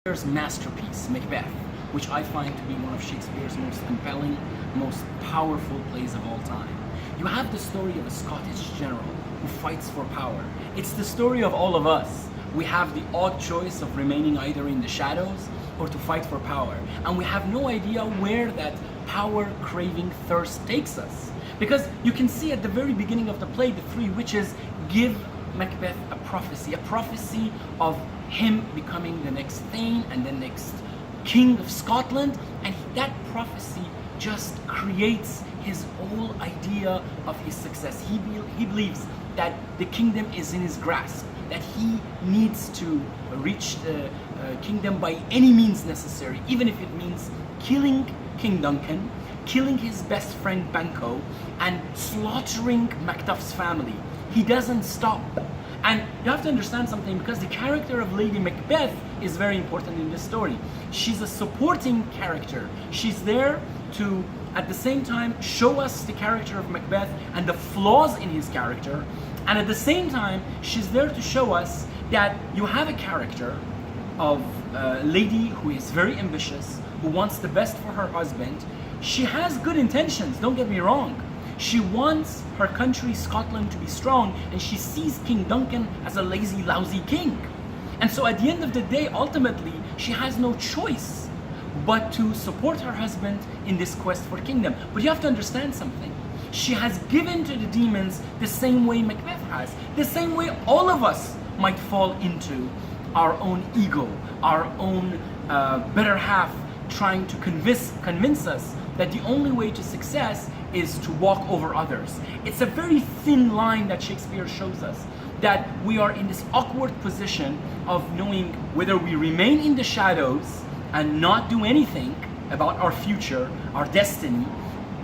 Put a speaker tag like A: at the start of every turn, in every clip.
A: Shakespeare's masterpiece, Macbeth, which I find to be one of Shakespeare's most compelling, most powerful plays of all time. You have the story of a Scottish general who fights for power. It's the story of all of us. We have the odd choice of remaining either in the shadows or to fight for power. And we have no idea where that power-craving thirst takes us. Because you can see at the very beginning of the play, the three witches give Macbeth a prophecy of him becoming the next Thane and the next King of Scotland, and that prophecy just creates his whole idea of his success. He believes that the kingdom is in his grasp, that he needs to reach the kingdom by any means necessary, even if it means killing King Duncan, killing his best friend Banquo, and slaughtering Macduff's family. He doesn't stop. And you have to understand something, because the character of Lady Macbeth is very important in this story. She's a supporting character. She's there to, at the same time, show us the character of Macbeth and the flaws in his character. And at the same time, she's there to show us that you have a character of a lady who is very ambitious, who wants the best for her husband. She has good intentions, don't get me wrong. She wants her country, Scotland, to be strong, and she sees King Duncan as a lazy, lousy king. And so at the end of the day, ultimately, she has no choice but to support her husband in this quest for kingdom. But you have to understand something. She has given to the demons the same way Macbeth has, the same way all of us might fall into our own ego, our own better half, trying to convince us that the only way to success is to walk over others. It's a very thin line that Shakespeare shows us, that we are in this awkward position of knowing whether we remain in the shadows and not do anything about our future, our destiny,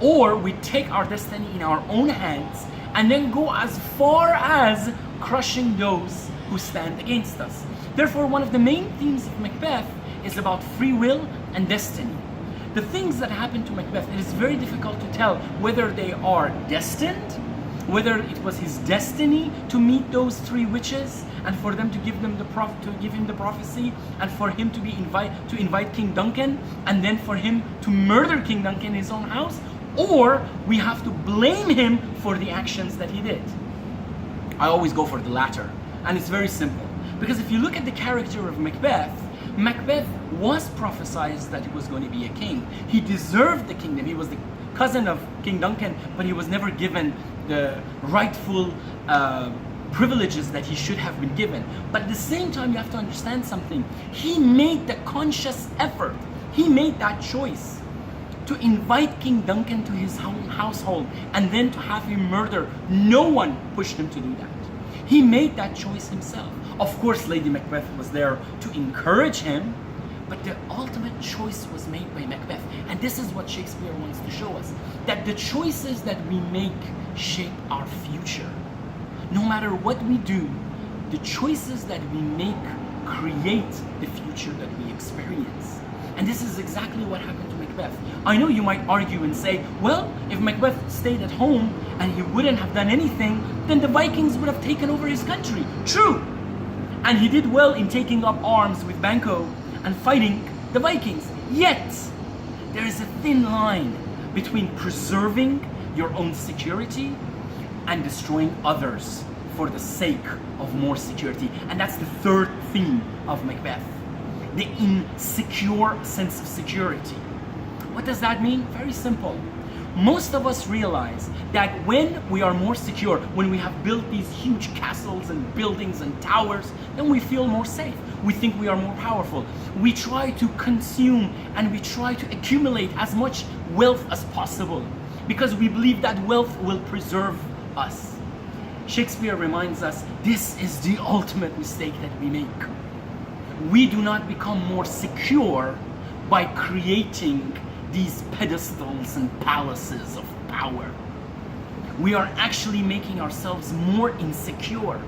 A: or we take our destiny in our own hands and then go as far as crushing those who stand against us. Therefore, one of the main themes of Macbeth is about free will and destiny. The things that happen to Macbeth, it is very difficult to tell whether they are destined, whether it was his destiny to meet those three witches and for them to give him the prophecy, and for him to invite King Duncan, and then for him to murder King Duncan in his own house, or we have to blame him for the actions that he did. I always go for the latter, and it's very simple. Because if you look at the character of Macbeth, Macbeth was prophesied that he was going to be a king. He deserved the kingdom. He was the cousin of King Duncan, but he was never given the rightful privileges that he should have been given. But at the same time, you have to understand something. He made the conscious effort. He made that choice to invite King Duncan to his household and then to have him murdered. No one pushed him to do that. He made that choice himself. Of course, Lady Macbeth was there to encourage him, but the ultimate choice was made by Macbeth. And this is what Shakespeare wants to show us, that the choices that we make shape our future. No matter what we do, the choices that we make create the future that we experience. And this is exactly what happened to Macbeth. I know you might argue and say, well, if Macbeth stayed at home and he wouldn't have done anything, then the Vikings would have taken over his country. True. And he did well in taking up arms with Banquo and fighting the Vikings. Yet, there is a thin line between preserving your own security and destroying others for the sake of more security. And that's the third theme of Macbeth. The insecure sense of security. What does that mean? Very simple. Most of us realize that when we are more secure, when we have built these huge castles and buildings and towers, then we feel more safe. We think we are more powerful. We try to consume and we try to accumulate as much wealth as possible because we believe that wealth will preserve us. Shakespeare reminds us this is the ultimate mistake that we make. We do not become more secure by creating these pedestals and palaces of power. We are actually making ourselves more insecure,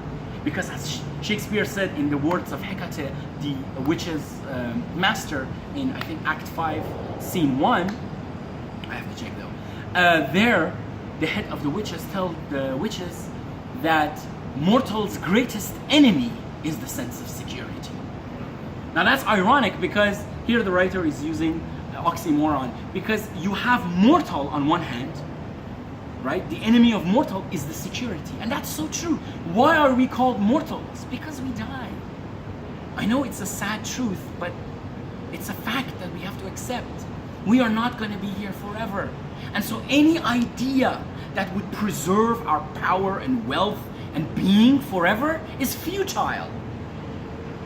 A: because as Shakespeare said in the words of Hecate, the witch's master, in I think Act 5, Scene 1, I have to check though, there the head of the witches tell the witches that mortal's greatest enemy is the sense of security. Now that's ironic because here the writer is using oxymoron, because you have mortal on one hand, right? The enemy of mortal is the security, and that's so true. Why are we called mortals? Because we die. I know it's a sad truth, but it's a fact that we have to accept. We are not going to be here forever. And so any idea that would preserve our power and wealth and being forever is futile.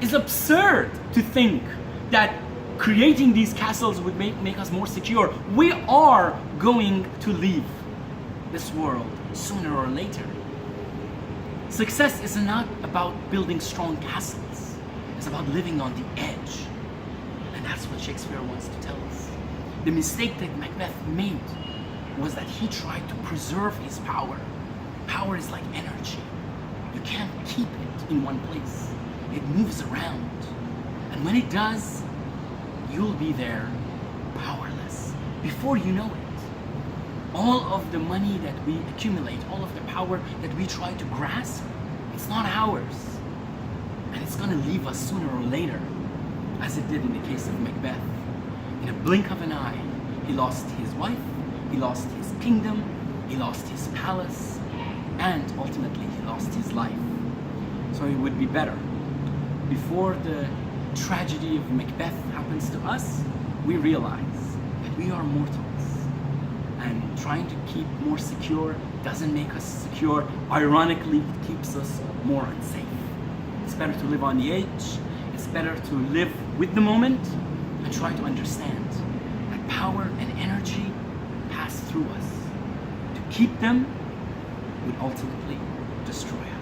A: It's absurd to think that creating these castles would make us more secure. We are going to leave this world sooner or later. Success is not about building strong castles. It's about living on the edge. And that's what Shakespeare wants to tell us. The mistake that Macbeth made was that he tried to preserve his power. Power is like energy. You can't keep it in one place. It moves around. And when it does, you'll be there powerless before you know it. All of the money that we accumulate, all of the power that we try to grasp, it's not ours. And it's gonna leave us sooner or later, as it did in the case of Macbeth. In a blink of an eye, he lost his wife, he lost his kingdom, he lost his palace, and ultimately he lost his life. So it would be better, before the tragedy of Macbeth happens to us, we realize that we are mortals. And trying to keep more secure doesn't make us secure. Ironically, it keeps us more unsafe. It's better to live on the edge. It's better to live with the moment and try to understand that power and energy pass through us. To keep them would ultimately destroy us.